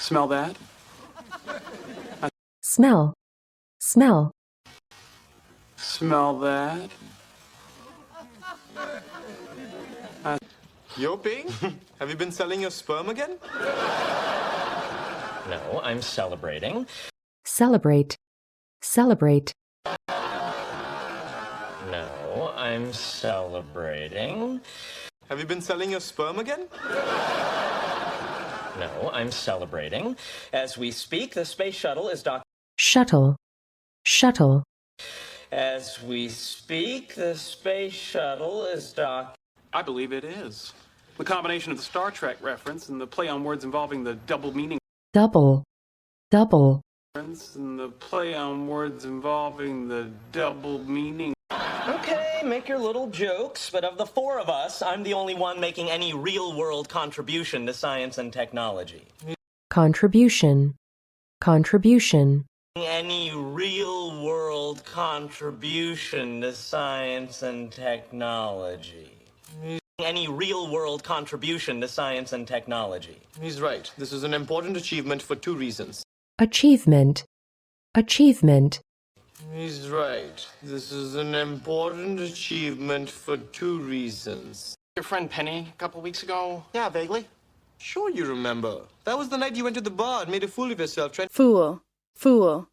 Smell that? Smell. Smell. Smell that? Yo, Bing, have you been selling your sperm again? No, I'm celebrating. Celebrate. Celebrate. No, I'm celebrating. Have you been selling your sperm again? No, I'm celebrating. As we speak, the space shuttle is docked. Shuttle. Shuttle. As we speak, the space shuttle is docked. I believe it is. The combination of the Star Trek reference and the play on words involving the double meaning Double. Double. and the play on words involving the double meaning. Okay, make your little jokes, but of the four of us, I'm the only one making any real-world contribution to science and technology. Contribution. Contribution. Any real-world contribution to science and technology. Any real-world contribution to science and technology. He's right. This is an important achievement for two reasons. Achievement. Achievement. He's right. This is an important achievement for two reasons. Your friend Penny a couple weeks ago? Yeah, vaguely. Sure you remember. That was the night you went to the bar and made a fool of yourself trying... Fool. Fool.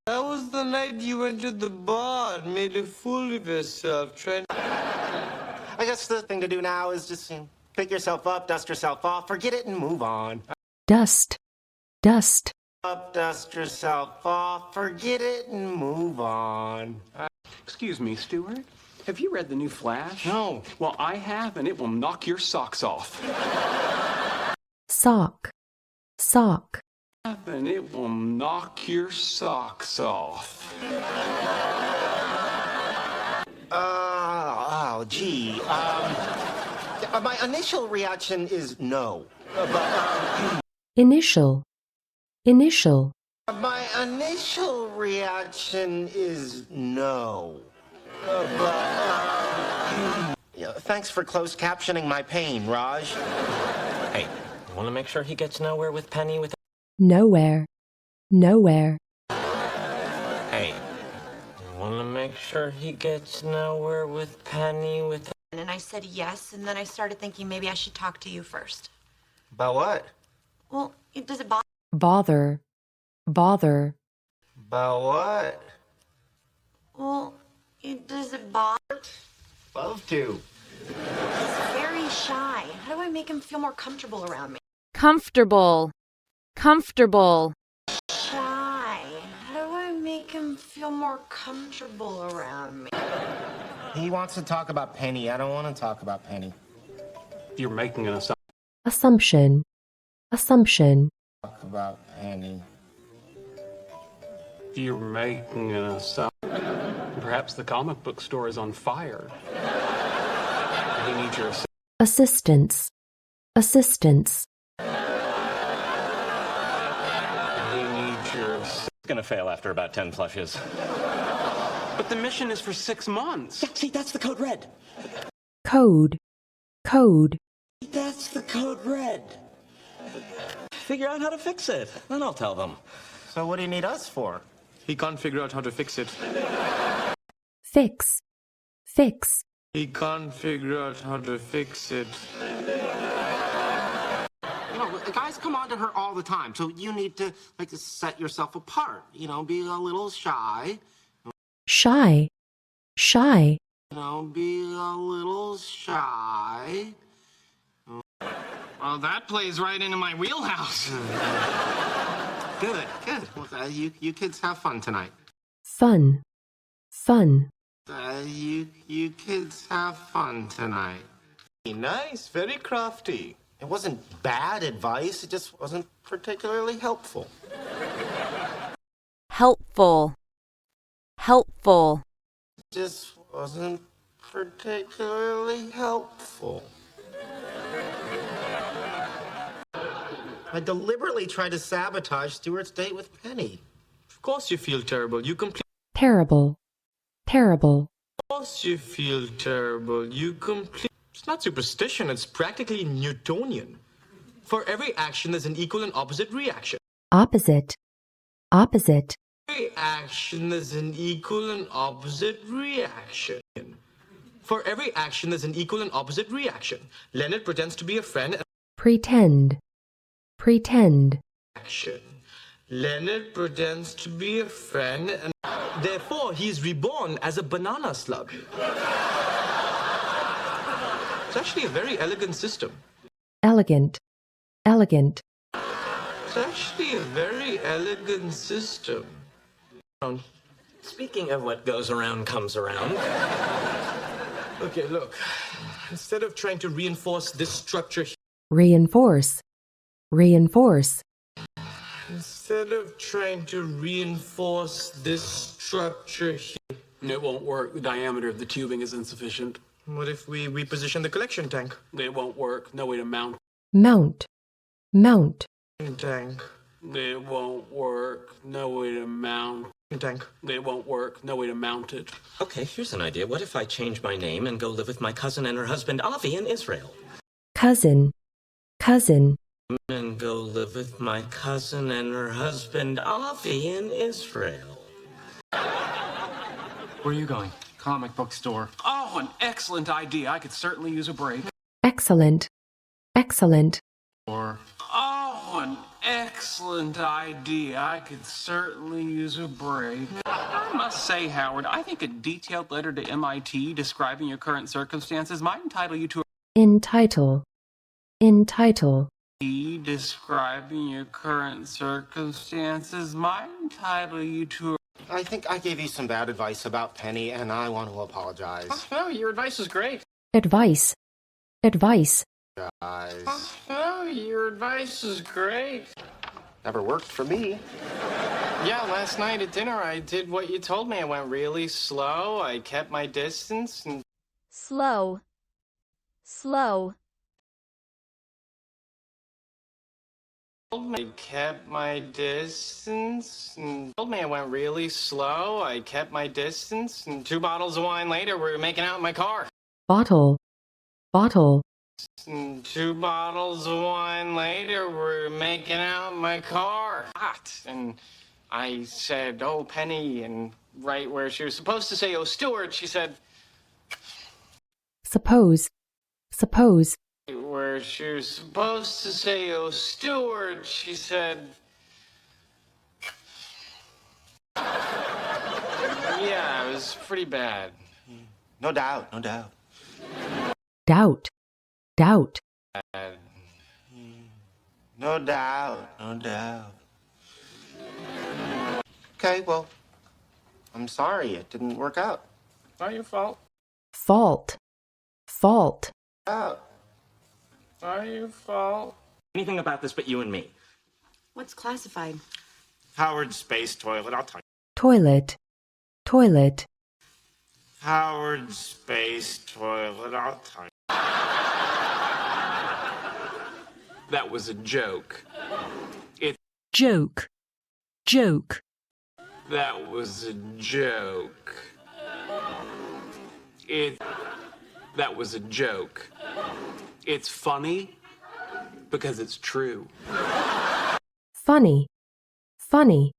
That was the night you went to the bar and made a fool of yourself trying... I guess the thing to do now is just pick yourself up, dust yourself off, forget it, and move on. Dust. Dust. Up, dust yourself off, forget it, and move on. Excuse me, Stuart. Have you read the new Flash? No. Well, I have, and it will knock your socks off. Sock. Sock. And it will knock your socks off. Gee. My initial reaction is no. Initial. Initial. My initial reaction is no. Thanks for closed captioning my pain, Raj. Hey, you want to make sure he gets nowhere with Penny with... Nowhere. Nowhere. Hey, you want to make sure he gets nowhere with Penny with... And I said yes, and then I started thinking maybe I should talk to you first. About what? Well, does it bother? Bother. Bother. About what? Well, does it bother? Love to. He's very shy. How do I make him feel more comfortable around me? Comfortable. Comfortable. Shy. How do I make him feel more comfortable around me? He wants to talk about Penny. I don't want to talk about Penny. You're making an assumption. Assumption. Assumption. Talk about Penny. You're making an assumption. Perhaps the comic book store is on fire. He needs your Assistance. Assistance. He needs your It's gonna fail after about 10 flushes. But the mission is for 6 months. Yeah, see, that's the code red. Code. Code. That's the code red. Figure out how to fix it, then I'll tell them. So what do you need us for? He can't figure out how to fix it. Fix. Fix. He can't figure out how to fix it. You know, guys come on to her all the time, so you need to, set yourself apart. You know, be a little shy. Shy. Shy. You know, be a little shy. Well, that plays right into my wheelhouse. Good, good. Well, you kids have fun tonight. Fun. Fun. You kids have fun tonight. Nice, very crafty. It wasn't bad advice, it just wasn't particularly helpful. Helpful. Helpful. It just wasn't particularly helpful. I deliberately tried to sabotage Stuart's date with Penny. Of course you feel terrible. Terrible. Terrible. Of course you feel terrible. It's not superstition, it's practically Newtonian. For every action, there's an equal and opposite reaction. opposite, opposite, Every action, there's an equal and opposite reaction. For every action, there's an equal and opposite reaction. Leonard pretends to be a friend and pretend, pretend, action. Leonard pretends to be a friend and therefore he's reborn as a banana slug. It's actually a very elegant system. elegant, elegant, It's actually a very elegant system. Speaking of what goes around comes around. Okay, look. Instead of trying to reinforce this structure reinforce, reinforce, Instead of trying to reinforce this structure here, It won't work. The diameter of the tubing is insufficient. what if we reposition the collection tank? It won't work. No way to mount. mount, mount, Tank. It won't work. No way to mount. Tank. It won't work. No way to mount it. Okay, here's an idea. What if I change my name and go live with my cousin and her husband Avi in Israel? cousin, cousin, And go live with my cousin and her husband Avi in Israel. Where are you going? Comic book store. Oh, an excellent idea. I could certainly use a break. excellent, excellent, Or, oh, an excellent idea. I could certainly use a break. I must say, Howard, I think a detailed letter to MIT describing your current circumstances might entitle you to entitle, entitle, describing your current circumstances might entitle you to I think I gave you some bad advice about Penny, and I want to apologize. No, your advice is great. advice, advice, Guys, No, your advice is great. never worked for me. Yeah, last night at dinner I did what you told me. I went really slow. I kept my distance and Slow. Slow. I kept my distance and told me I went really slow. I kept my distance and 2 bottles of wine later we were making out in my car. bottle, bottle, And 2 bottles of wine later we're making out in my car. Hot. And I said, "Oh, Penny," and right where she was supposed to say, "Oh, Stuart," she said, suppose, suppose, where she was supposed to say, "Oh, Stuart," she said, yeah, it was pretty bad. No doubt, no doubt. doubt, doubt, No doubt, no doubt. Okay, well, I'm sorry it didn't work out. Not your fault. fault, fault, Out. Not your fault. Anything about this but you and me. What's classified? Howard's space toilet, I'll tell you. toilet, toilet, Howard's space toilet, I'll tell you. That was a joke. joke, joke, That was a joke. That was a joke. It's funny because it's true. funny, funny,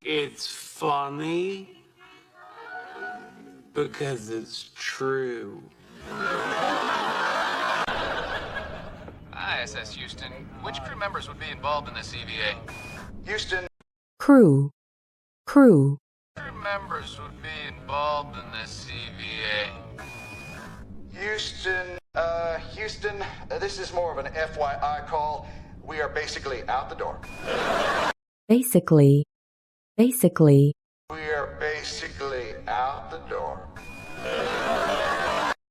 It's funny because it's true. ISS Houston, which crew members would be involved in the CVA? Houston, crew, crew, crew members would be involved in the CVA. Houston, this is more of an FYI call. We are basically out the door. basically, basically,